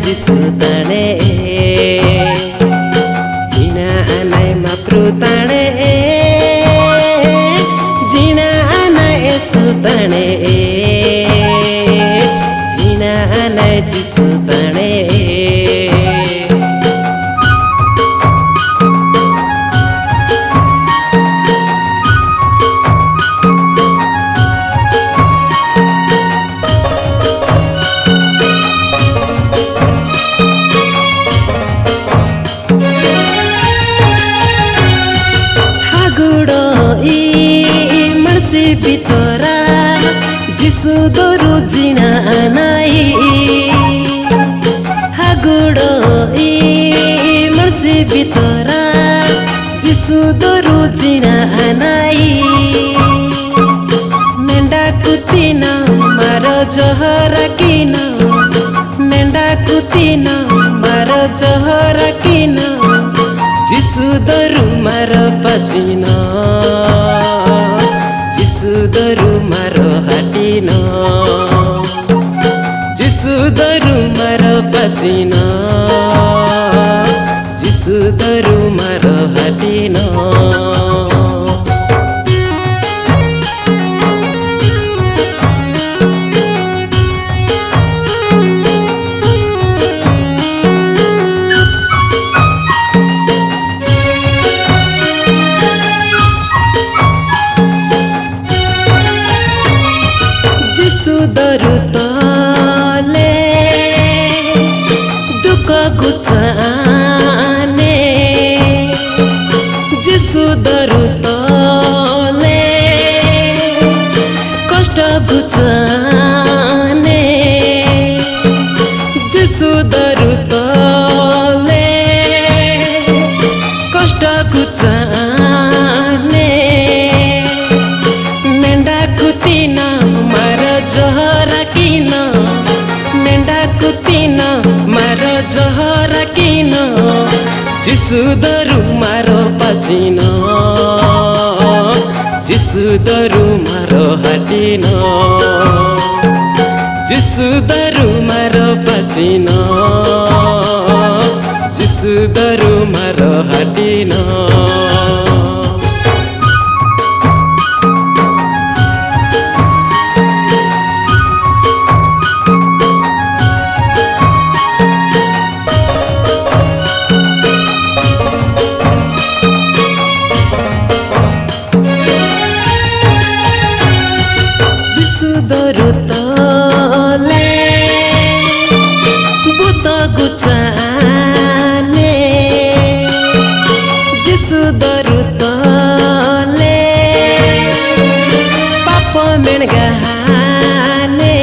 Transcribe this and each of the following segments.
जिसुताणे जिना आनाय माप्रुताणे जिना आनाय सुताणे जिना आनाय जिसुताणे बितरा जिसु दरु जिना आनाई हागुड़ो मर्सी बितरा जिसु दरु जिना आनाई मेंढा कुतीना मारो जहरा किना मेंढा कुतीना मारो जहरा किना जिसु दरु मारो पचिना जिसु दरु मारो हाटिन जिसु दरु मारो पचिन जिसु दरु मारो हाटिन दरु तले दुख गुचाने जिसु दरु तले कष्ट गुचाने जिसु दरु तले कष्ट गुचाने मेंढा कुतीना मारो जहरा किना मेंढा कुतीना मारो जहरा किना जिसु दरु मारो पचिन जिसु दरु मारो हाटिन जिसु दरु मारो पचिन जिसु दरु मारो हाटिन दरु तले बुत गुचाने जिसु दरु तले पाप मेणगाने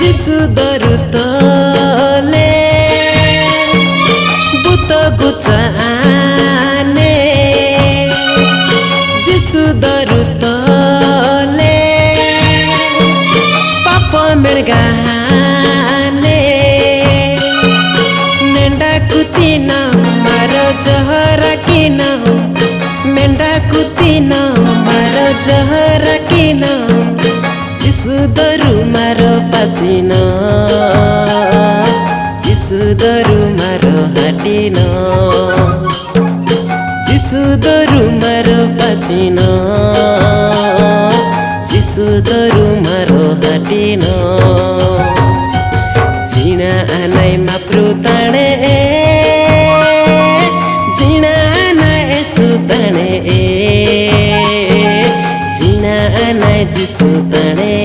जिसु दरु तले बुत गुचाने जिसु दरु तले मेणगाने मेंढा कुतीना मारो जहरा किना मेंढा कुतीना मारो जहरा किना जिसु दरु मारो पचिन जिसु दरु मारो हाटिन जिसु दरु मारो पचिन जिसु दरु मारो हाटिन जिना आनाय माप्रुताणे जिना आनाय सुताणे जिना आनाय जिसुताणे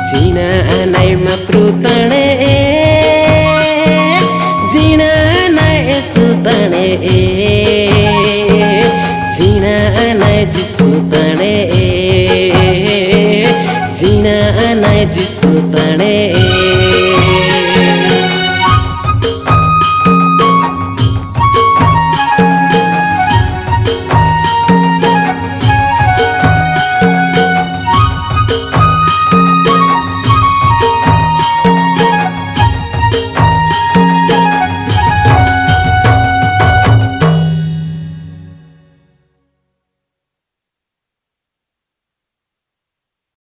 जिना आनाय माप्रुताणे जिना आनाय सुताणे जिना आनाय जिसु